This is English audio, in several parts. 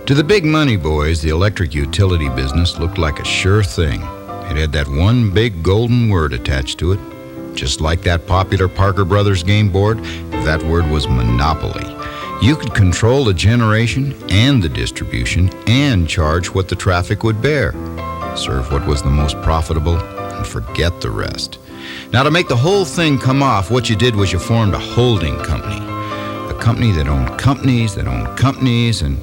To the big money boys, the electric utility business looked like a sure thing. It had that one big golden word attached to it. Just like that popular Parker Brothers game board, that word was monopoly. You could control the generation and the distribution and charge what the traffic would bear. Serve what was the most profitable and forget the rest. Now, to make the whole thing come off, what you did was you formed a holding company. A company that owned companies that owned companies, and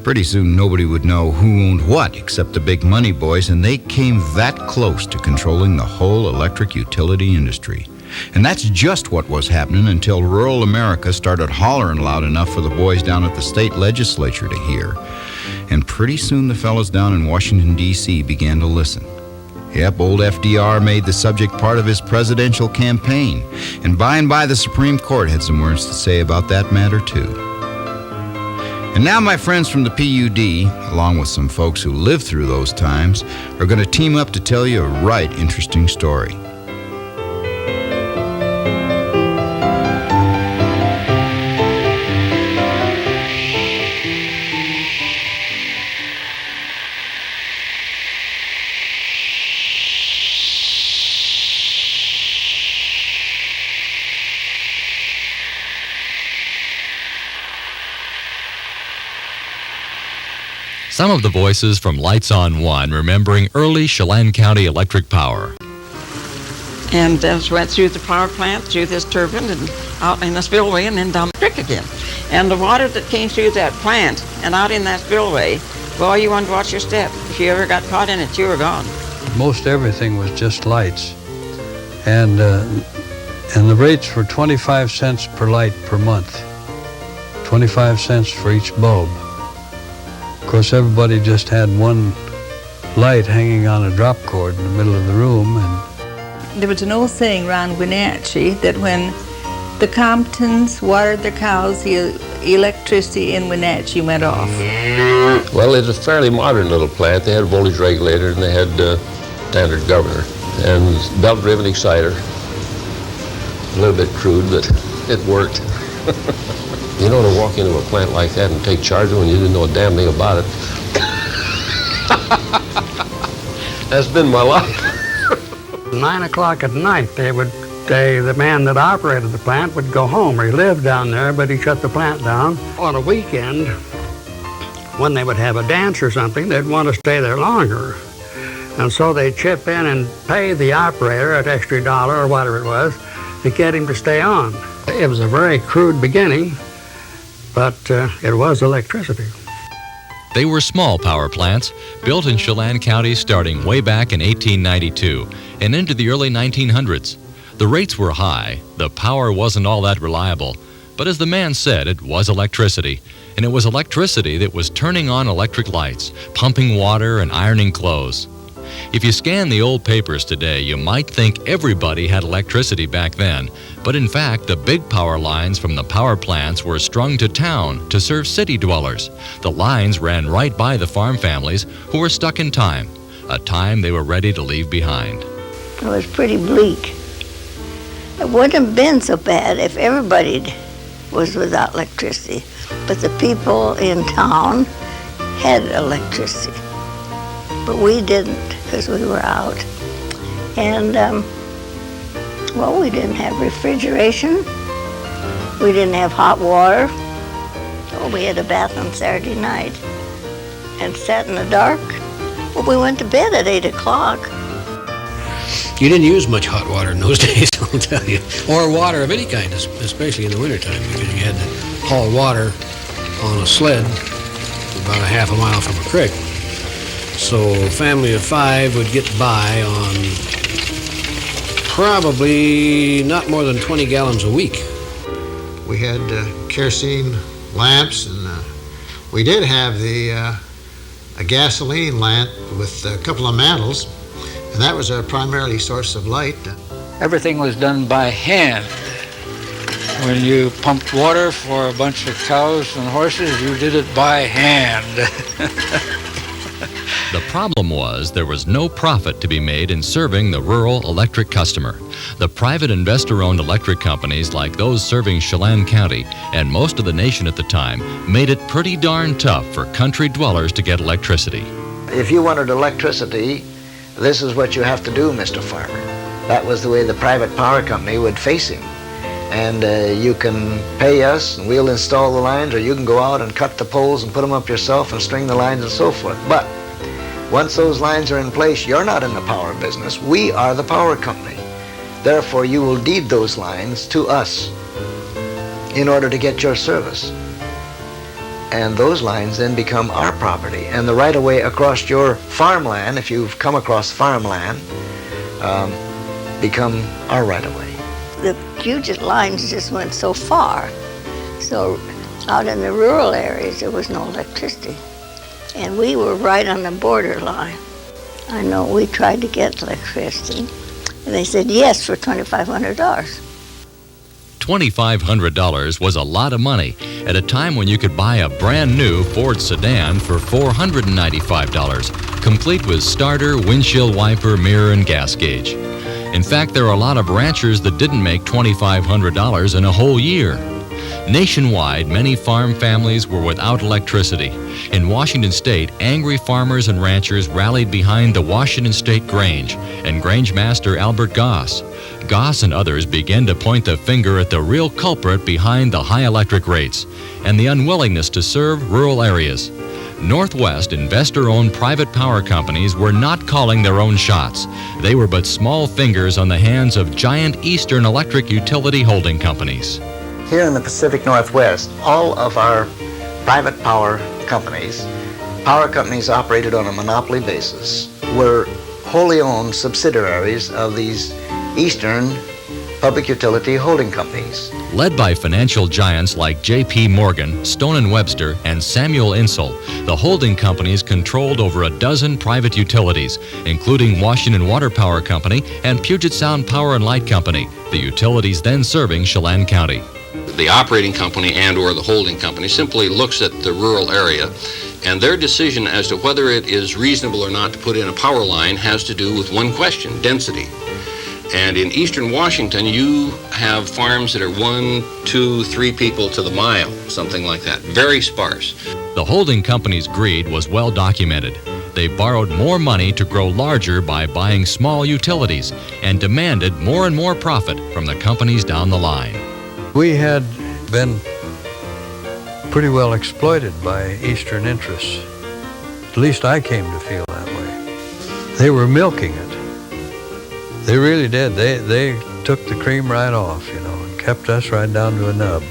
pretty soon nobody would know who owned what except the big money boys, and they came that close to controlling the whole electric utility industry. And that's just what was happening until rural America started hollering loud enough for the boys down at the state legislature to hear. And pretty soon the fellas down in Washington, D.C. began to listen. Yep, old FDR made the subject part of his presidential campaign. And by the Supreme Court had some words to say about that matter, too. And now my friends from the PUD, along with some folks who lived through those times, are going to team up to tell you a right interesting story. Some of the voices from Lights on One remembering early Chelan County electric power. And just went through the power plant, through this turbine, and out in the spillway, and then down the creek again. And the water that came through that plant and out in that spillway, boy, you wanted to watch your step. If you ever got caught in it, you were gone. Most everything was just lights. And the rates were 25 cents per light per month. 25 cents for each bulb. Of course, everybody just had one light hanging on a drop cord in the middle of the room. And there was an old saying around Wenatchee that when the Comptons watered their cows, the electricity in Wenatchee went off. Well, it's a fairly modern little plant. They had a voltage regulator and they had standard governor and belt-driven exciter. A little bit crude, but it worked. You know, to walk into a plant like that and take charge of it when you didn't know a damn thing about it. That's been my life. 9 o'clock at night, the man that operated the plant would go home. He lived down there, but he shut the plant down. On a weekend, when they would have a dance or something, they'd want to stay there longer. And so they'd chip in and pay the operator an extra $1 or whatever it was to get him to stay on. It was a very crude beginning, but it was electricity. They were small power plants built in Chelan County starting way back in 1892 and into the early 1900s. The rates were high, the power wasn't all that reliable, but as the man said, it was electricity, and it was electricity that was turning on electric lights, pumping water, and ironing clothes. If you scan the old papers today, you might think everybody had electricity back then, but in fact, the big power lines from the power plants were strung to town to serve city dwellers. The lines ran right by the farm families who were stuck in time, a time they were ready to leave behind. It was pretty bleak. It wouldn't have been so bad if everybody was without electricity, but the people in town had electricity. But we didn't because we were out. And, well, we didn't have refrigeration. We didn't have hot water. Oh, we had a bath on Saturday night and sat in the dark. Well, we went to bed at 8 o'clock. You didn't use much hot water in those days, I'll tell you. Or water of any kind, especially in the wintertime, because you had to haul water on a sled about a half a mile from a creek. So a family of 5 would get by on probably not more than 20 gallons a week. We had kerosene lamps, and we did have a gasoline lamp with a couple of mantles, and that was our primarily source of light. Everything was done by hand. When you pumped water for a bunch of cows and horses, you did it by hand. The problem was there was no profit to be made in serving the rural electric customer. The private investor-owned electric companies like those serving Chelan County and most of the nation at the time made it pretty darn tough for country dwellers to get electricity. If you wanted electricity, this is what you have to do, Mr. Farmer. That was the way the private power company would face him. And you can pay us and we'll install the lines, or you can go out and cut the poles and put them up yourself and string the lines and so forth. But once those lines are in place, you're not in the power business. We are the power company. Therefore, you will deed those lines to us in order to get your service. And those lines then become our property. And the right-of-way across your farmland, if you've come across farmland, become our right-of-way. The Puget lines just went so far. So out in the rural areas, there was no electricity. And we were right on the borderline. I know we tried to get electricity, and they said yes for $2,500. $2,500 was a lot of money at a time when you could buy a brand new Ford sedan for $495, complete with starter, windshield wiper, mirror, and gas gauge. In fact, there are a lot of ranchers that didn't make $2,500 in a whole year. Nationwide, many farm families were without electricity. In Washington State, angry farmers and ranchers rallied behind the Washington State Grange and Grange master Albert Goss. Goss and others began to point the finger at the real culprit behind the high electric rates and the unwillingness to serve rural areas. Northwest investor-owned private power companies were not calling their own shots. They were but small fingers on the hands of giant Eastern electric utility holding companies. Here in the Pacific Northwest, all of our private power companies operated on a monopoly basis, were wholly owned subsidiaries of these Eastern public utility holding companies. Led by financial giants like J.P. Morgan, Stone & Webster, and Samuel Insull, the holding companies controlled over a dozen private utilities, including Washington Water Power Company and Puget Sound Power and Light Company, the utilities then serving Chelan County. The operating company and or the holding company simply looks at the rural area, and their decision as to whether it is reasonable or not to put in a power line has to do with one question: density. And in eastern Washington, you have farms that are 1, 2, 3 people to the mile, something like that. Very sparse. The holding company's greed was well documented. They borrowed more money to grow larger by buying small utilities and demanded more and more profit from the companies down the line. We had been pretty well exploited by Eastern interests. At least I came to feel that way. They were milking it. They really did. They took the cream right off, and kept us right down to a nub.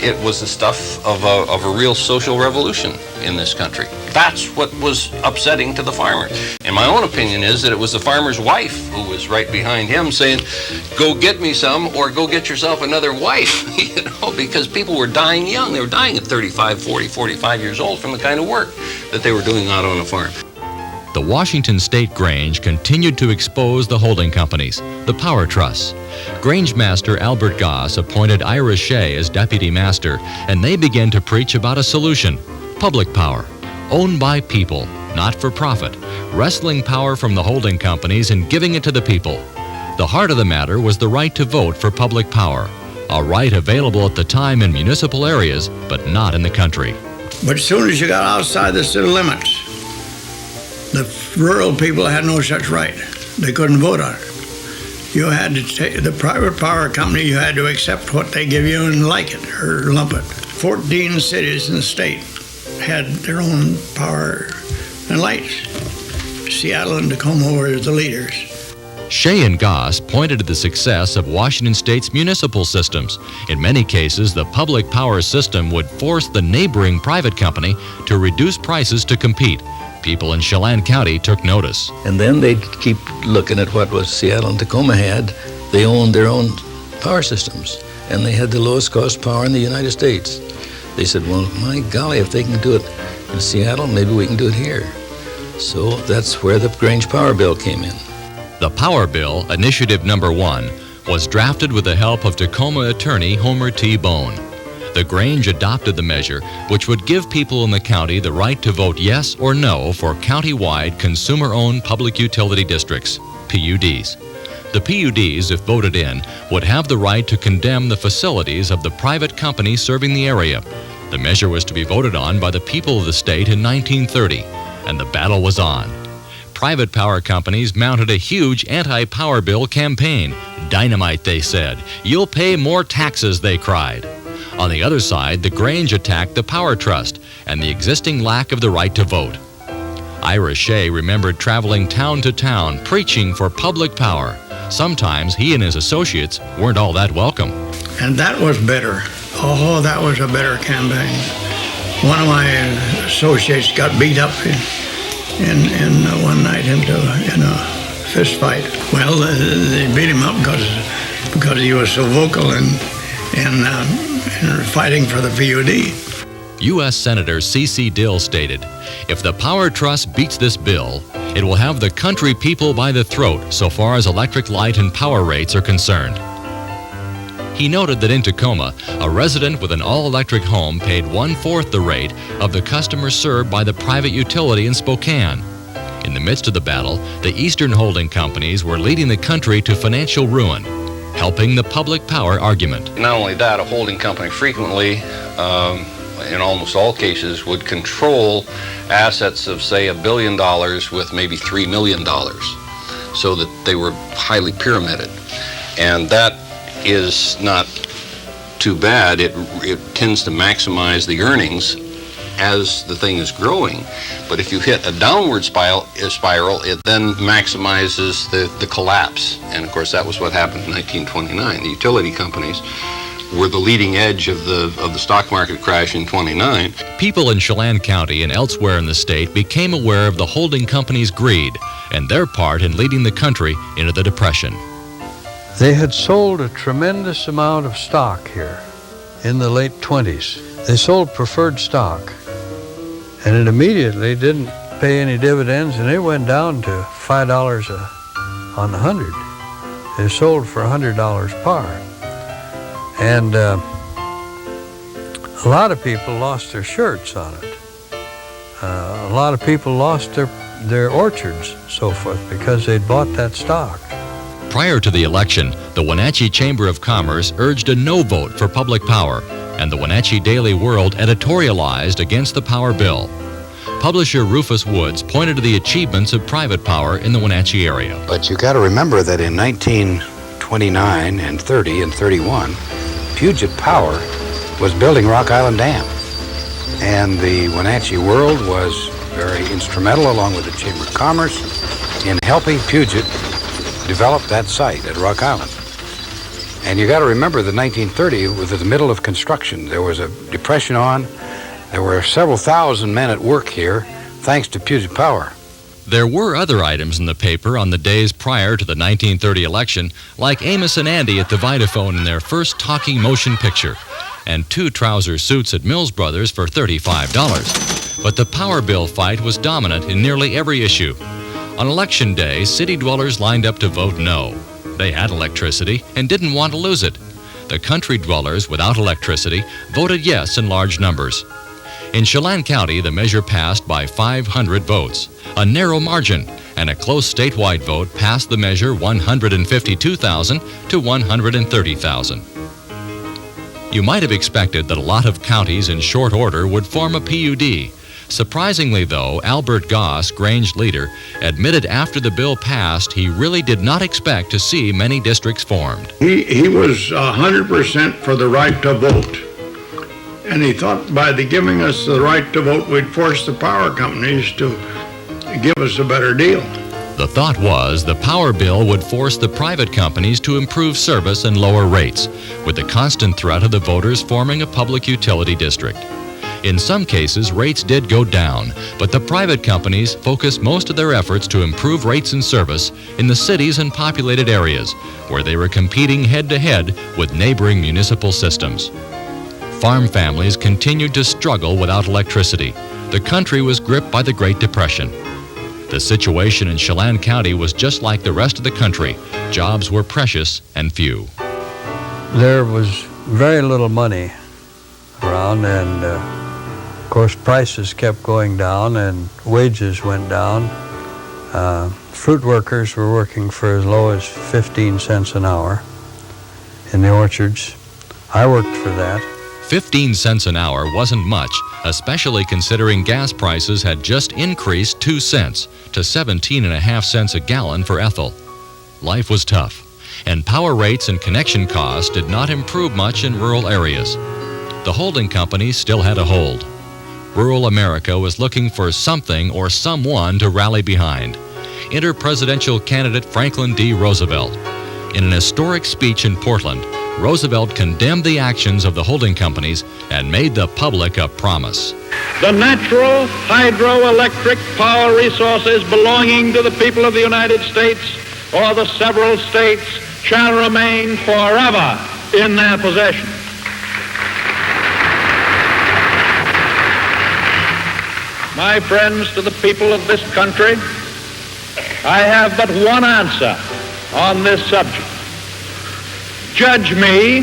It was the stuff of a real social revolution in this country. That's what was upsetting to the farmer. And my own opinion is that it was the farmer's wife who was right behind him saying, go get me some or go get yourself another wife, because people were dying young. They were dying at 35, 40, 45 years old from the kind of work that they were doing out on the farm. The Washington State Grange continued to expose the holding companies, the power trusts. Grange master Albert Goss appointed Ira Shea as deputy master, and they began to preach about a solution: public power, owned by people, not for profit, wresting power from the holding companies and giving it to the people. The heart of the matter was the right to vote for public power, a right available at the time in municipal areas, but not in the country. But as soon as you got outside the city limits, the rural people had no such right. They couldn't vote on it. You had to take the private power company, you had to accept what they give you and like it or lump it. 14 cities in the state had their own power and lights. Seattle and Tacoma were the leaders. Shea and Goss pointed to the success of Washington State's municipal systems. In many cases, the public power system would force the neighboring private company to reduce prices to compete. People in Chelan County took notice. And then they'd keep looking at what was Seattle and Tacoma had. They owned their own power systems, and they had the lowest cost power in the United States. They said, well, my golly, if they can do it in Seattle, maybe we can do it here. So that's where the Grange Power Bill came in. The Power Bill, Initiative Number 1, was drafted with the help of Tacoma attorney Homer T. Bone. the Grange adopted the measure, which would give people in the county the right to vote yes or no for county-wide consumer-owned public utility districts, PUDs. The PUDs, if voted in, would have the right to condemn the facilities of the private companies serving the area. The measure was to be voted on by the people of the state in 1930, and the battle was on. Private power companies mounted a huge anti-power bill campaign. Dynamite, they said. You'll pay more taxes, they cried. On the other side, the Grange attacked the Power Trust and the existing lack of the right to vote. Ira Shea remembered traveling town to town, preaching for public power. Sometimes he and his associates weren't all that welcome. And that was better. Oh, that was a better campaign. One of my associates got beat up in one night in a fist fight. Well, they beat him up because he was so vocal and fighting for the PUD. U.S. Senator C.C. Dill stated, "If the Power Trust beats this bill, it will have the country people by the throat so far as electric light and power rates are concerned." He noted that in Tacoma, a resident with an all-electric home paid 1/4 the rate of the customers served by the private utility in Spokane. In the midst of the battle, the Eastern holding companies were leading the country to financial ruin, helping the public power argument. Not only that, a holding company frequently, in almost all cases, would control assets of, say, $1 billion with maybe $3 million, so that they were highly pyramided. And that is not too bad. It tends to maximize the earnings as the thing is growing. But if you hit a downward spiral, it then maximizes the collapse. And of course, that was what happened in 1929. The utility companies were the leading edge of the stock market crash in 29. People in Chelan County and elsewhere in the state became aware of the holding companies' greed and their part in leading the country into the Depression. They had sold a tremendous amount of stock here in the late 20s. They sold preferred stock, and it immediately didn't pay any dividends, and it went down to $5 on the 100. They sold for $100 par. And a lot of people lost their shirts on it. A lot of people lost their orchards, so forth, because they'd bought that stock. Prior to the election, the Wenatchee Chamber of Commerce urged a no vote for public power, and the Wenatchee Daily World editorialized against the power bill. Publisher Rufus Woods pointed to the achievements of private power in the Wenatchee area. But you got to remember that in 1929 and 30 and 31, Puget Power was building Rock Island Dam. And the Wenatchee World was very instrumental, along with the Chamber of Commerce, in helping Puget develop that site at Rock Island. And you got to remember that 1930 was in the middle of construction. There was a depression on. There were several thousand men at work here, thanks to Puget Power. There were other items in the paper on the days prior to the 1930 election, like Amos and Andy at the Vitaphone in their first talking motion picture, and 2 trouser suits at Mills Brothers for $35. But the power bill fight was dominant in nearly every issue. On election day, city dwellers lined up to vote no. They had electricity and didn't want to lose it. The country dwellers without electricity voted yes in large numbers. In Chelan County, the measure passed by 500 votes, a narrow margin, and a close statewide vote passed the measure 152,000 to 130,000. You might have expected that a lot of counties in short order would form a PUD. Surprisingly, though, Albert Goss, Grange leader, admitted after the bill passed he really did not expect to see many districts formed. He was 100% for the right to vote. And he thought by giving us the right to vote, we'd force the power companies to give us a better deal. The thought was the power bill would force the private companies to improve service and lower rates, with the constant threat of the voters forming a public utility district. In some cases, rates did go down, but the private companies focused most of their efforts to improve rates and service in the cities and populated areas, where they were competing head-to-head with neighboring municipal systems. Farm families continued to struggle without electricity. The country was gripped by the Great Depression. The situation in Chelan County was just like the rest of the country. Jobs were precious and few. There was very little money around, and of course prices kept going down and wages went down. Fruit workers were working for as low as 15 cents an hour in the orchards. I worked for that. 15 cents an hour wasn't much, especially considering gas prices had just increased 2 cents to 17.5 cents a gallon for ethyl. Life was tough, and power rates and connection costs did not improve much in rural areas. The holding company still had a hold. Rural America was looking for something or someone to rally behind. Enter presidential candidate Franklin D. Roosevelt. In an historic speech in Portland, Roosevelt condemned the actions of the holding companies and made the public a promise. The natural hydroelectric power resources belonging to the people of the United States or the several states shall remain forever in their possession. My friends, to the people of this country, I have but one answer on this subject. Judge me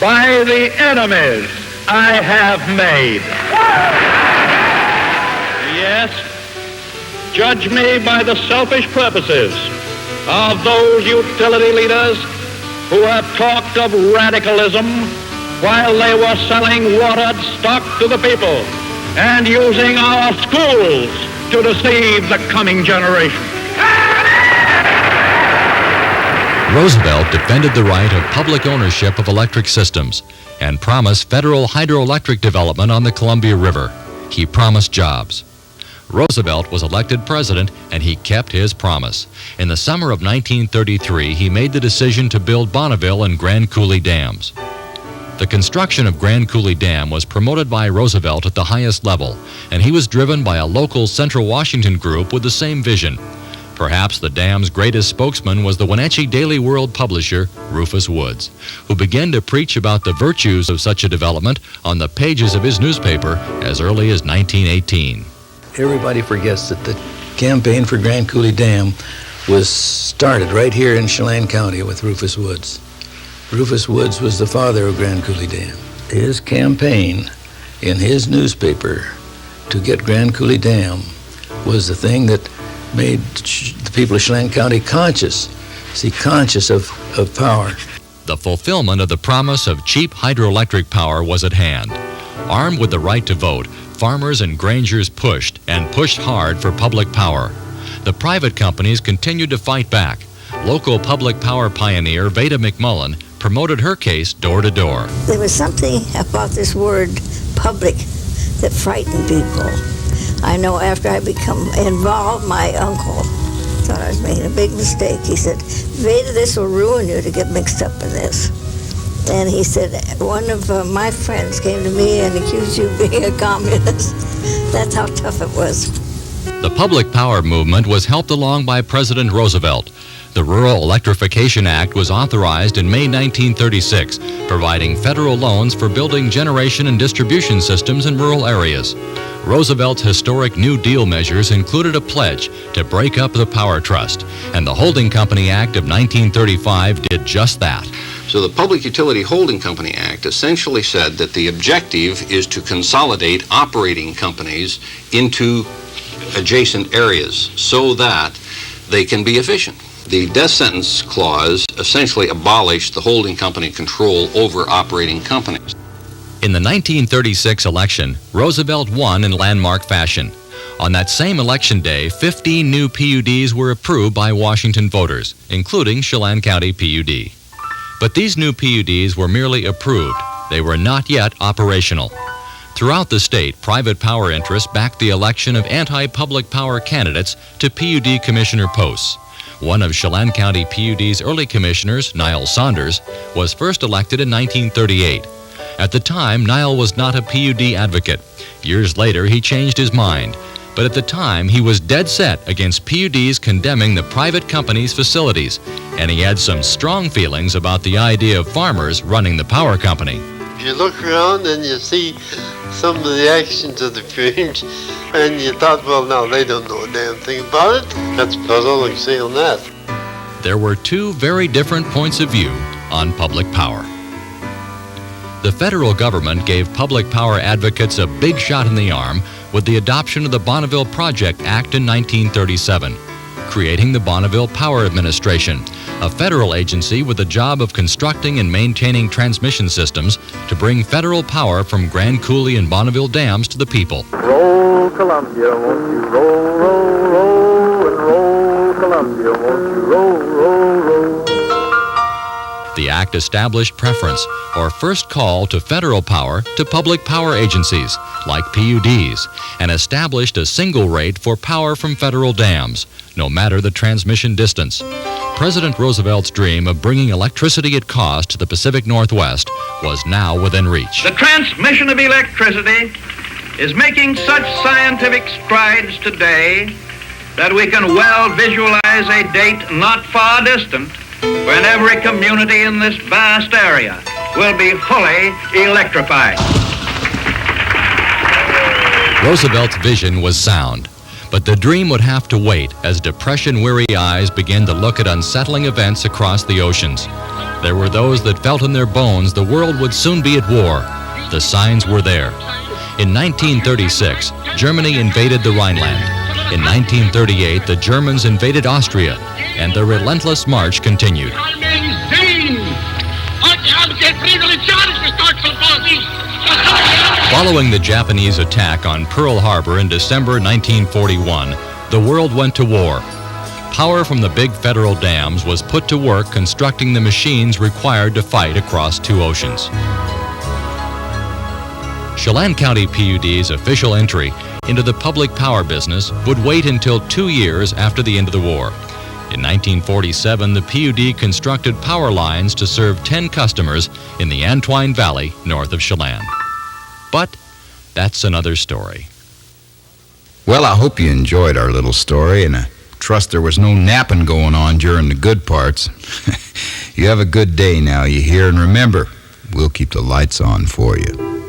by the enemies I have made. Yes, judge me by the selfish purposes of those utility leaders who have talked of radicalism while they were selling watered stock to the people and using our schools to deceive the coming generation. Roosevelt defended the right of public ownership of electric systems and promised federal hydroelectric development on the Columbia River. He promised jobs. Roosevelt was elected president, and he kept his promise. In the summer of 1933, he made the decision to build Bonneville and Grand Coulee dams. The construction of Grand Coulee Dam was promoted by Roosevelt at the highest level, and he was driven by a local Central Washington group with the same vision. Perhaps the dam's greatest spokesman was the Wenatchee Daily World publisher, Rufus Woods, who began to preach about the virtues of such a development on the pages of his newspaper as early as 1918. Everybody forgets that the campaign for Grand Coulee Dam was started right here in Chelan County with Rufus Woods. Rufus Woods was the father of Grand Coulee Dam. His campaign in his newspaper to get Grand Coulee Dam was the thing that made the people of Chelan County conscious of power. The fulfillment of the promise of cheap hydroelectric power was at hand. Armed with the right to vote, farmers and grangers pushed hard for public power. The private companies continued to fight back. Local public power pioneer Veda McMullen promoted her case door to door. There was something about this word public that frightened people. I know after I become involved, my uncle thought I was making a big mistake. He said, Veda, this will ruin you to get mixed up in this. And he said, one of my friends came to me and accused you of being a communist. That's how tough it was. The public power movement was helped along by President Roosevelt. The Rural Electrification Act was authorized in May 1936, providing federal loans for building generation and distribution systems in rural areas. Roosevelt's historic New Deal measures included a pledge to break up the Power Trust, and the Holding Company Act of 1935 did just that. So the Public Utility Holding Company Act essentially said that the objective is to consolidate operating companies into adjacent areas so that they can be efficient. The death sentence clause essentially abolished the holding company control over operating companies. In the 1936 election, Roosevelt won in landmark fashion. On that same election day, 15 new PUDs were approved by Washington voters, including Chelan County PUD. But these new PUDs were merely approved. They were not yet operational. Throughout the state, private power interests backed the election of anti-public power candidates to PUD commissioner posts. One of Chelan County PUD's early commissioners, Niall Saunders, was first elected in 1938. At the time, Niall was not a PUD advocate. Years later, he changed his mind. But at the time, he was dead set against PUDs condemning the private company's facilities, and he had some strong feelings about the idea of farmers running the power company. If you look around and you see some of the actions of the Grange, and you thought, well, no, they don't know a damn thing about it. That's because all I can say on that. There were two very different points of view on public power. The federal government gave public power advocates a big shot in the arm with the adoption of the Bonneville Project Act in 1937, creating the Bonneville Power Administration, a federal agency with the job of constructing and maintaining transmission systems to bring federal power from Grand Coulee and Bonneville dams to the people. Roll Columbia, won't you roll, roll, roll, and roll Columbia, won't you roll, roll, roll. The act established preference, or first call to federal power, to public power agencies, like PUDs, and established a single rate for power from federal dams, no matter the transmission distance. President Roosevelt's dream of bringing electricity at cost to the Pacific Northwest was now within reach. The transmission of electricity is making such scientific strides today that we can well visualize a date not far distant when every community in this vast area will be fully electrified. Roosevelt's vision was sound, but the dream would have to wait as depression-weary eyes began to look at unsettling events across the oceans. There were those that felt in their bones the world would soon be at war. The signs were there. In 1936, Germany invaded the Rhineland. In 1938, the Germans invaded Austria, and the relentless march continued. Following the Japanese attack on Pearl Harbor in December 1941, the world went to war. Power from the big federal dams was put to work constructing the machines required to fight across two oceans. Chelan County PUD's official entry into the public power business would wait until 2 years after the end of the war. In 1947, the PUD constructed power lines to serve 10 customers in the Antoine Valley north of Chelan. But that's another story. Well, I hope you enjoyed our little story, and I trust there was no napping going on during the good parts. You have a good day now, you hear, and remember, we'll keep the lights on for you.